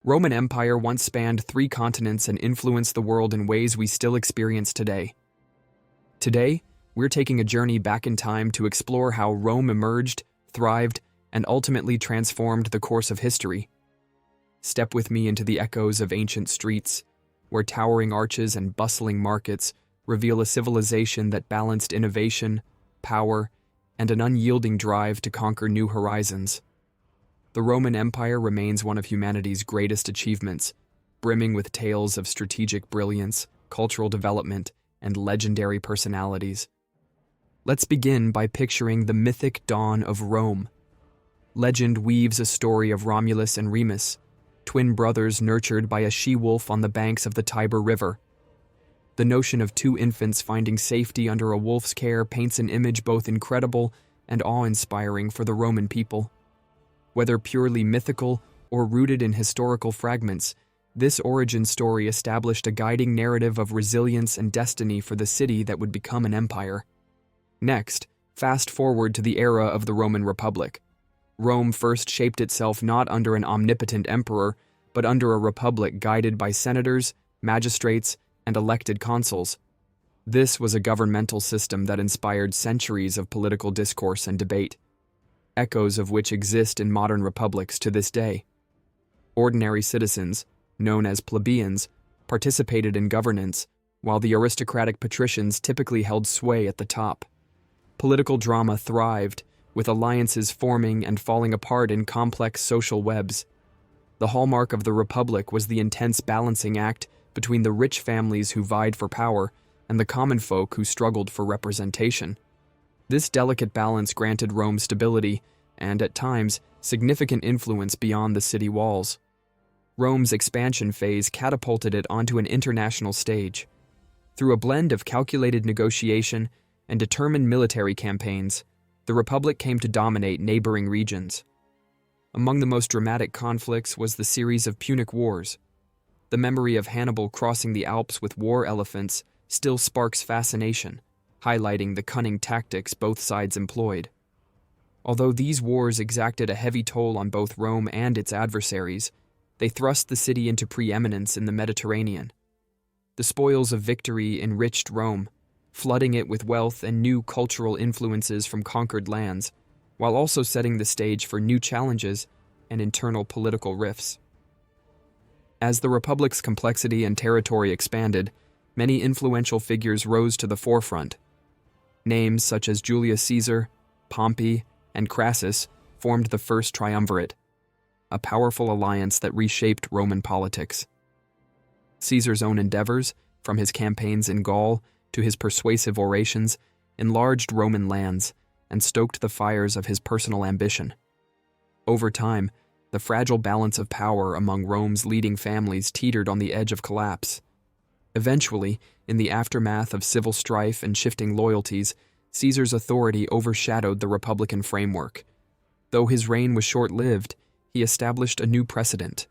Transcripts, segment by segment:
Roman Empire once spanned 3 continents and influenced the world in ways we still experience today. Today, we're taking a journey back in time to explore how Rome emerged, thrived, and ultimately transformed the course of history. Step with me into the echoes of ancient streets, where towering arches and bustling markets reveal a civilization that balanced innovation, power, and an unyielding drive to conquer new horizons. The Roman Empire remains one of humanity's greatest achievements, brimming with tales of strategic brilliance, cultural development, and legendary personalities. Let's begin by picturing the mythic dawn of Rome. Legend weaves a story of Romulus and Remus, twin brothers nurtured by a she-wolf on the banks of the Tiber River. The notion of 2 infants finding safety under a wolf's care paints an image both incredible and awe-inspiring for the Roman people. Whether purely mythical or rooted in historical fragments, this origin story established a guiding narrative of resilience and destiny for the city that would become an empire. Next, fast forward to the era of the Roman Republic. Rome first shaped itself not under an omnipotent emperor, but under a republic guided by senators, magistrates, and elected consuls. This was a governmental system that inspired centuries of political discourse and debate, echoes of which exist in modern republics to this day. Ordinary citizens, known as plebeians, participated in governance, while the aristocratic patricians typically held sway at the top. Political drama thrived, with alliances forming and falling apart in complex social webs. The hallmark of the Republic was the intense balancing act between the rich families who vied for power and the common folk who struggled for representation. This delicate balance granted Rome stability and, at times, significant influence beyond the city walls. Rome's expansion phase catapulted it onto an international stage. Through a blend of calculated negotiation and determined military campaigns, the Republic came to dominate neighboring regions. Among the most dramatic conflicts was the series of Punic Wars. The memory of Hannibal crossing the Alps with war elephants still sparks fascination, highlighting the cunning tactics both sides employed. Although these wars exacted a heavy toll on both Rome and its adversaries, they thrust the city into preeminence in the Mediterranean. The spoils of victory enriched Rome, flooding it with wealth and new cultural influences from conquered lands, while also setting the stage for new challenges and internal political rifts. As the Republic's complexity and territory expanded, many influential figures rose to the forefront. Names such as Julius Caesar, Pompey, and Crassus formed the First Triumvirate, a powerful alliance that reshaped Roman politics. Caesar's own endeavors, from his campaigns in Gaul to his persuasive orations, enlarged Roman lands and stoked the fires of his personal ambition. Over time, the fragile balance of power among Rome's leading families teetered on the edge of collapse. Eventually, in the aftermath of civil strife and shifting loyalties, Caesar's authority overshadowed the Republican framework. Though his reign was short-lived, he established a new precedent,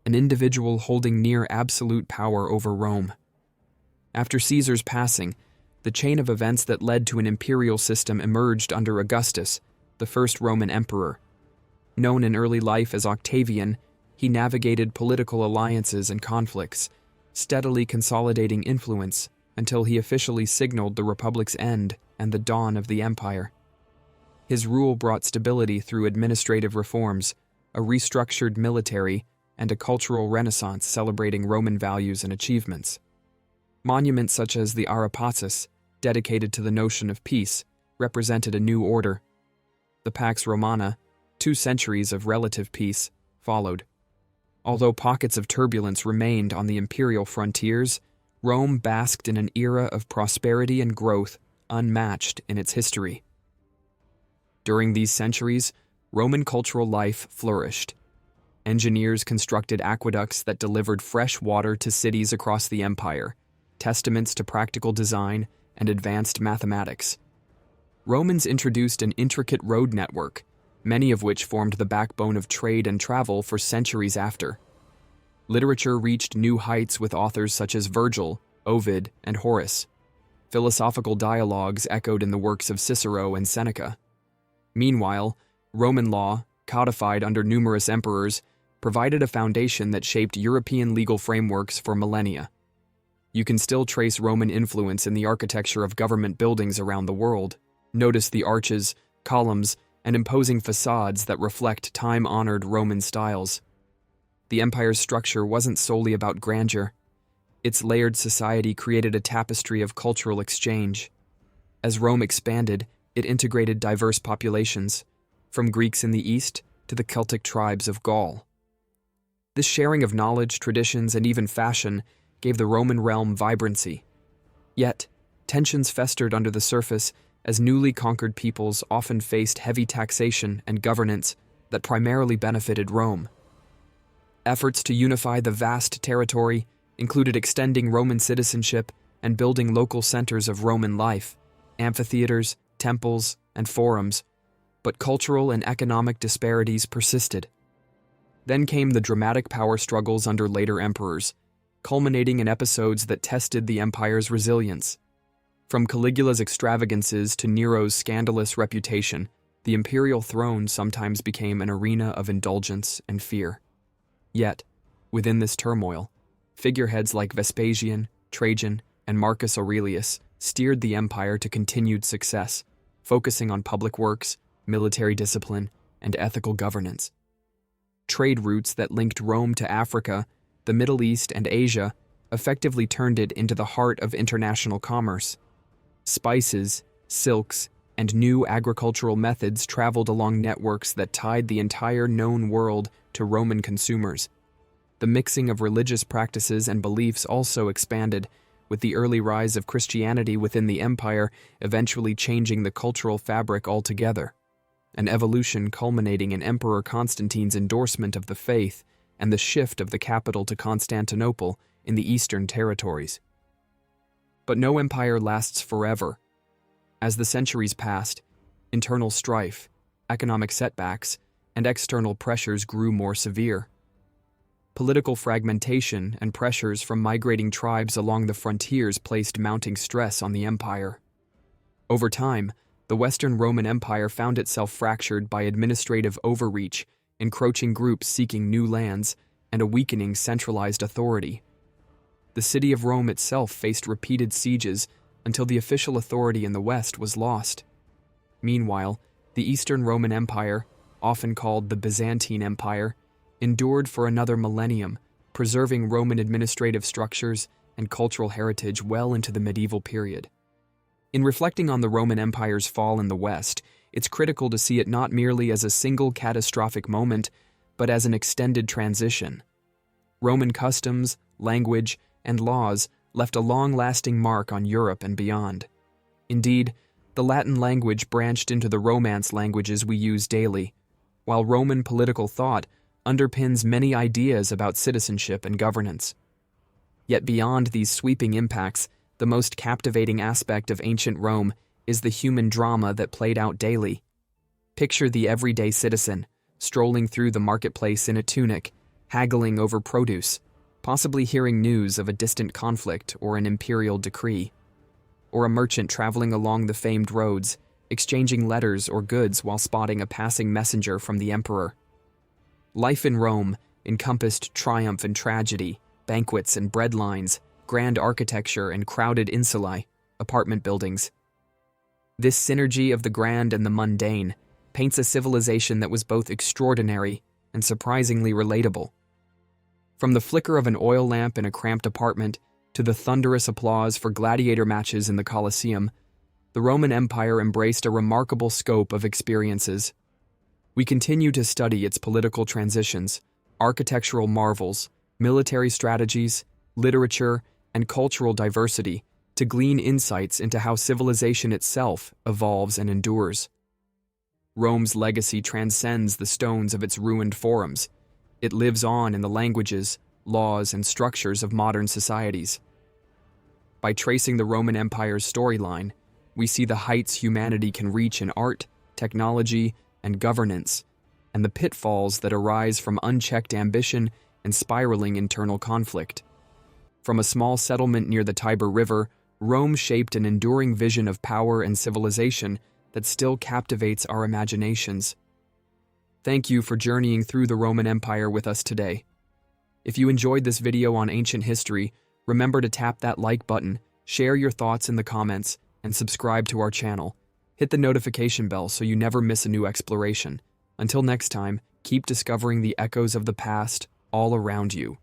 an individual holding near absolute power over Rome. After Caesar's passing, the chain of events that led to an imperial system emerged under Augustus, the first Roman emperor. Known in early life as Octavian, he navigated political alliances and conflicts, steadily consolidating influence until he officially signaled the Republic's end and the dawn of the empire. His rule brought stability through administrative reforms, a restructured military, and a cultural renaissance celebrating Roman values and achievements. Monuments such as the Arapacis, dedicated to the notion of peace, represented a new order. The Pax Romana, 2 centuries of relative peace, followed. Although pockets of turbulence remained on the imperial frontiers, Rome basked in an era of prosperity and growth unmatched in its history. During these centuries, Roman cultural life flourished. Engineers constructed aqueducts that delivered fresh water to cities across the empire, testaments to practical design and advanced mathematics. Romans introduced an intricate road network, many of which formed the backbone of trade and travel for centuries after. Literature reached new heights with authors such as Virgil, Ovid, and Horace. Philosophical dialogues echoed in the works of Cicero and Seneca. Meanwhile, Roman law, codified under numerous emperors, provided a foundation that shaped European legal frameworks for millennia. You can still trace Roman influence in the architecture of government buildings around the world. Notice the arches, columns, and imposing facades that reflect time-honored Roman styles. The empire's structure wasn't solely about grandeur. Its layered society created a tapestry of cultural exchange. As Rome expanded, it integrated diverse populations, from Greeks in the east to the Celtic tribes of Gaul. This sharing of knowledge, traditions, and even fashion gave the Roman realm vibrancy. Yet, tensions festered under the surface as newly conquered peoples often faced heavy taxation and governance that primarily benefited Rome. Efforts to unify the vast territory included extending Roman citizenship and building local centers of Roman life, amphitheaters, temples, and forums, but cultural and economic disparities persisted. Then came the dramatic power struggles under later emperors, culminating in episodes that tested the empire's resilience. From Caligula's extravagances to Nero's scandalous reputation, the imperial throne sometimes became an arena of indulgence and fear. Yet, within this turmoil, figureheads like Vespasian, Trajan, and Marcus Aurelius steered the empire to continued success, focusing on public works, military discipline, and ethical governance. Trade routes that linked Rome to Africa, the Middle East, and Asia effectively turned it into the heart of international commerce. Spices, silks, and new agricultural methods traveled along networks that tied the entire known world to Roman consumers. The mixing of religious practices and beliefs also expanded, with the early rise of Christianity within the empire eventually changing the cultural fabric altogether, an evolution culminating in Emperor Constantine's endorsement of the faith and the shift of the capital to Constantinople in the Eastern territories. But no empire lasts forever. As the centuries passed, internal strife, economic setbacks, and external pressures grew more severe. Political fragmentation and pressures from migrating tribes along the frontiers placed mounting stress on the empire. Over time, the Western Roman Empire found itself fractured by administrative overreach, encroaching groups seeking new lands, and a weakening centralized authority. The city of Rome itself faced repeated sieges until the official authority in the West was lost. Meanwhile, the Eastern Roman Empire, often called the Byzantine Empire, endured for another millennium, preserving Roman administrative structures and cultural heritage well into the medieval period. In reflecting on the Roman Empire's fall in the West, it's critical to see it not merely as a single catastrophic moment, but as an extended transition. Roman customs, language, and laws left a long-lasting mark on Europe and beyond. Indeed, the Latin language branched into the Romance languages we use daily, while Roman political thought underpins many ideas about citizenship and governance. Yet beyond these sweeping impacts, the most captivating aspect of ancient Rome is the human drama that played out daily. Picture the everyday citizen, strolling through the marketplace in a tunic, haggling over produce, possibly hearing news of a distant conflict or an imperial decree. Or a merchant traveling along the famed roads, exchanging letters or goods while spotting a passing messenger from the emperor. Life in Rome encompassed triumph and tragedy, banquets and bread lines, grand architecture and crowded insulae, apartment buildings. This synergy of the grand and the mundane paints a civilization that was both extraordinary and surprisingly relatable. From the flicker of an oil lamp in a cramped apartment to the thunderous applause for gladiator matches in the Colosseum, the Roman Empire embraced a remarkable scope of experiences. We continue to study its political transitions, architectural marvels, military strategies, literature, and cultural diversity to glean insights into how civilization itself evolves and endures. Rome's legacy transcends the stones of its ruined forums. It lives on in the languages, laws, and structures of modern societies. By tracing the Roman Empire's storyline, we see the heights humanity can reach in art, technology, and governance, and the pitfalls that arise from unchecked ambition and spiraling internal conflict. From a small settlement near the Tiber River, Rome shaped an enduring vision of power and civilization that still captivates our imaginations. Thank you for journeying through the Roman Empire with us today. If you enjoyed this video on ancient history, remember to tap that like button, share your thoughts in the comments, and subscribe to our channel. Hit the notification bell so you never miss a new exploration. Until next time, keep discovering the echoes of the past all around you.